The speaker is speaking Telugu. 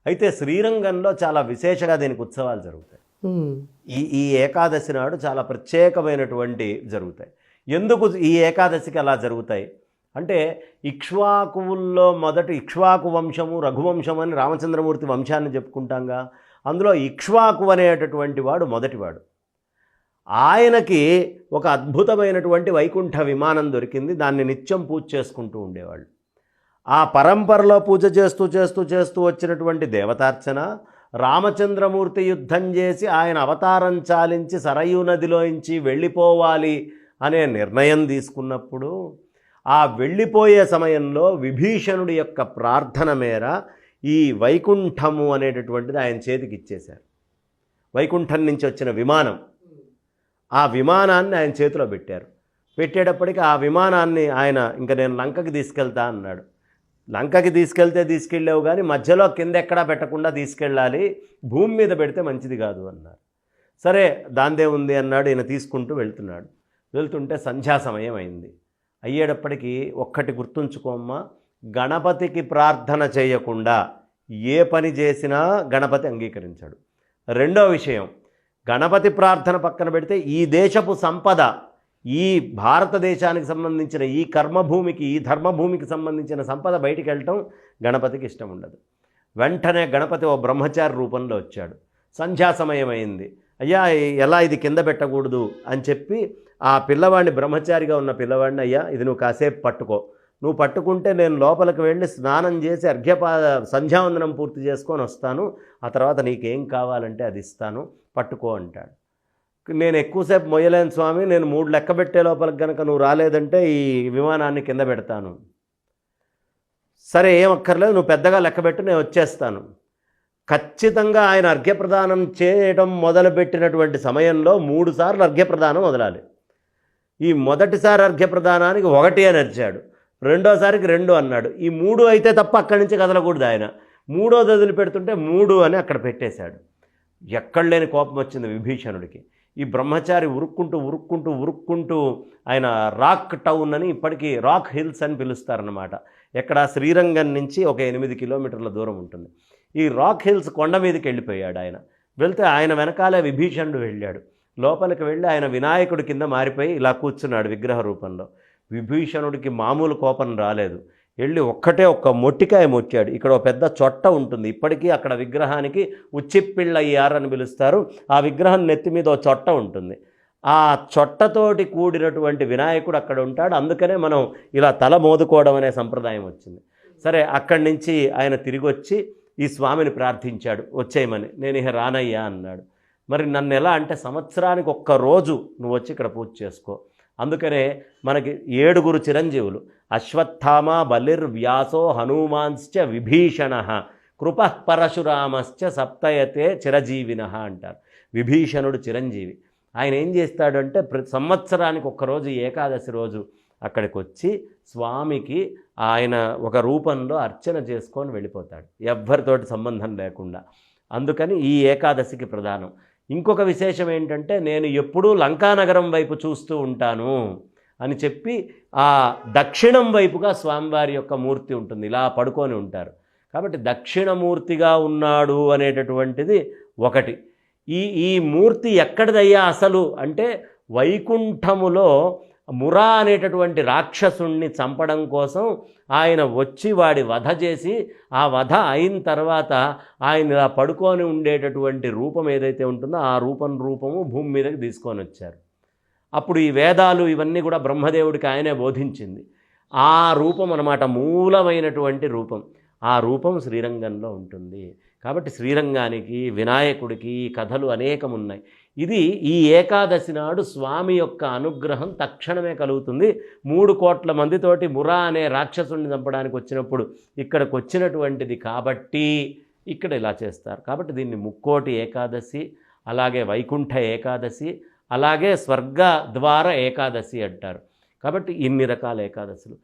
అయితే శ్రీరంగంలో చాలా విశేషంగా దీనికి ఉత్సవాలు జరుగుతాయి. ఈ ఈ ఏకాదశి నాడు చాలా ప్రత్యేకమైనటువంటి జరుగుతాయి. ఎందుకు ఈ ఏకాదశికి అలా జరుగుతాయి అంటే, ఇక్ష్వాకువుల్లో మొదటి ఇక్ష్వాకు వంశము, రఘువంశం అని రామచంద్రమూర్తి వంశాన్ని చెప్పుకుంటాంగా. అందులో ఇక్ష్వాకు అనేటటువంటి వాడు మొదటివాడు. ఆయనకి ఒక అద్భుతమైనటువంటి వైకుంఠ విమానం దొరికింది. దాన్ని నిత్యం పూజ చేసుకుంటూ ఉండేవాళ్ళు. ఆ పరంపరలో పూజ చేస్తూ చేస్తూ చేస్తూ వచ్చినటువంటి దేవతార్చన, రామచంద్రమూర్తి యుద్ధం చేసి ఆయన అవతారం చాలించి సరయూ నదిలోంచి వెళ్ళిపోవాలి అనే నిర్ణయం తీసుకున్నప్పుడు, ఆ వెళ్ళిపోయే సమయంలో విభీషణుడి యొక్క ప్రార్థన మేర ఈ వైకుంఠము అనేటటువంటిది ఆయన చేతికి ఇచ్చేశారు. వైకుంఠం నుంచి వచ్చిన విమానం, ఆ విమానాన్ని ఆయన చేతిలో పెట్టారు. పెట్టేటప్పటికి ఆ విమానాన్ని ఆయన ఇంకా నేను లంకకి తీసుకెళ్తా అన్నాడు. లంకకి తీసుకెళ్ళావు కానీ మధ్యలో కింద ఎక్కడా పెట్టకుండా తీసుకెళ్ళాలి, భూమి మీద పెడితే మంచిది కాదు అన్నారు. సరే దాందే ఉంది అన్నాడు. ఈయన తీసుకుంటూ వెళ్తుంటే సంధ్యా సమయం అయింది. అయ్యేటప్పటికీ ఒక్కటి గుర్తుంచుకోమ్మా, గణపతికి ప్రార్థన చేయకుండా ఏ పని చేసినా గణపతి అంగీకరించాడు. రెండో విషయం, గణపతి ప్రార్థన పక్కన పెడితే ఈ దేశపు సంపద, ఈ భారతదేశానికి సంబంధించిన ఈ కర్మభూమికి, ఈ ధర్మభూమికి సంబంధించిన సంపద బయటికి వెళ్ళటం గణపతికి ఇష్టం ఉండదు. వెంటనే గణపతి ఓ బ్రహ్మచారి రూపంలో వచ్చాడు. సంధ్యా సమయం అయింది. అయ్యా ఎలా ఇది కింద పెట్టకూడదు అని చెప్పి ఆ పిల్లవాడిని, బ్రహ్మచారిగా ఉన్న పిల్లవాడిని, అయ్యా ఇది నువ్వు కాసేపు పట్టుకో, నువ్వు పట్టుకుంటే నేను లోపలికి వెళ్ళి స్నానం చేసి సంధ్యావందనం పూర్తి చేసుకొని వస్తాను, ఆ తర్వాత నీకేం కావాలంటే అది ఇస్తాను, పట్టుకో అంటాడు. నేను ఎక్కువసేపు మొయ్యలేను స్వామి, నేను 3 లెక్క పెట్టే లోపలికి కనుక నువ్వు రాలేదంటే ఈ విమానాన్ని కింద పెడతాను. సరే ఏం అక్కర్లేదు, నువ్వు పెద్దగా లెక్కబెట్టు, నేను వచ్చేస్తాను. ఖచ్చితంగా ఆయన అర్ఘ్యప్రదానం చేయడం మొదలుపెట్టినటువంటి సమయంలో 3 సార్లు అర్ఘ్యప్రదానం వదలాలి. ఈ మొదటిసారి అర్ఘ్యప్రదానానికి 1 అని అరిచాడు, రెండోసారికి 2 అన్నాడు. ఈ 3 అయితే తప్ప అక్కడి నుంచి కదలకూడదు ఆయన. 3వది వదిలిపెడుతుంటే 3 అని అక్కడ పెట్టేశాడు. ఎక్కడ లేని కోపం వచ్చింది విభీషణుడికి. ఈ బ్రహ్మచారి ఉరుక్కుంటూ ఆయన రాక్ టౌన్ అని, ఇప్పటికీ రాక్ హిల్స్ అని పిలుస్తారన్నమాట. ఎక్కడ శ్రీరంగం నుంచి ఒక 8 కిలోమీటర్ల దూరం ఉంటుంది. ఈ రాక్ హిల్స్ కొండ మీదకి వెళ్ళిపోయాడు ఆయన. వెళ్తే ఆయన వెనకాలే విభీషణుడు వెళ్ళాడు. లోపలికి వెళ్ళి ఆయన వినాయకుడి కింద మారిపోయి ఇలా కూర్చున్నాడు విగ్రహ రూపంలో. విభీషణుడికి మామూలు కోపం రాలేదు. వెళ్ళి ఒక్క మొట్టికాయ మొక్కాడు. ఇక్కడ ఒక పెద్ద చొట్ట ఉంటుంది, ఇప్పటికీ అక్కడ విగ్రహానికి ఉచ్చిప్పిళ్ళయ్యారు అని పిలుస్తారు. ఆ విగ్రహం నెత్తి మీద ఒక చొట్ట ఉంటుంది. ఆ చొట్టతోటి కూడినటువంటి వినాయకుడు అక్కడ ఉంటాడు. అందుకనే మనం ఇలా తల మోదుకోవడం అనే సంప్రదాయం వచ్చింది. సరే అక్కడి నుంచి ఆయన తిరిగి వచ్చి ఈ స్వామిని ప్రార్థించాడు, వచ్చేయమని. నేను ఇక రానయ్యా అన్నాడు. మరి నన్ను ఎలా అంటే, సంవత్సరానికి 1 రోజు నువ్వు వచ్చి ఇక్కడ పూజ చేసుకో. అందుకనే మనకి 7 చిరంజీవులు, అశ్వత్థామ, బలిర్వ్యాసో, హనుమాన్శ్చ విభీషణ, కృపః పరశురామశ్చ సప్తయతే చిరజీవిన అంటారు. విభీషణుడు చిరంజీవి. ఆయన ఏం చేస్తాడంటే సంవత్సరానికి 1 రోజు, ఏకాదశి రోజు అక్కడికి వచ్చి స్వామికి ఆయన ఒక రూపంలో అర్చన చేసుకొని వెళ్ళిపోతాడు, ఎవ్వరితోటి సంబంధం లేకుండా. అందుకని ఈ ఏకాదశికి ప్రధానం. ఇంకొక విశేషం ఏంటంటే, నేను ఎప్పుడూ లంకానగరం వైపు చూస్తూ ఉంటాను అని చెప్పి ఆ దక్షిణం వైపుగా స్వామివారి యొక్క మూర్తి ఉంటుంది, ఇలా పడుకొని ఉంటారు. కాబట్టి దక్షిణమూర్తిగా ఉన్నాడు అనేటటువంటిది ఒకటి. ఈ మూర్తి ఎక్కడిదయ్యా అసలు అంటే, వైకుంఠములో మురా అనేటటువంటి రాక్షసుణ్ణి చంపడం కోసం ఆయన వచ్చి వాడి వధ చేసి, ఆ వధ అయిన తర్వాత ఆయన ఇలా పడుకొని ఉండేటటువంటి రూపం ఏదైతే ఉంటుందో ఆ రూపము భూమి మీదకి తీసుకొని వచ్చారు. అప్పుడు ఈ వేదాలు ఇవన్నీ కూడా బ్రహ్మదేవుడికి ఆయనే బోధించింది. ఆ రూపం అన్నమాట, మూలమైనటువంటి రూపం. ఆ రూపం శ్రీరంగంలో ఉంటుంది. కాబట్టి శ్రీరంగానికి, వినాయకుడికి కథలు అనేకం ఉన్నాయి. ఇది ఈ ఏకాదశి నాడు స్వామి యొక్క అనుగ్రహం తక్షణమే కలుగుతుంది. 3 కోట్ల మందితోటి మురా అనే రాక్షసుని చంపడానికి వచ్చినప్పుడు ఇక్కడికి వచ్చినటువంటిది కాబట్టి ఇక్కడ ఇలా చేస్తారు. కాబట్టి దీన్ని ముక్కోటి ఏకాదశి, అలాగే వైకుంఠ ఏకాదశి, అలాగే స్వర్గ ద్వార ఏకాదశి అంటారు. కాబట్టి ఇన్ని రకాల ఏకాదశులు.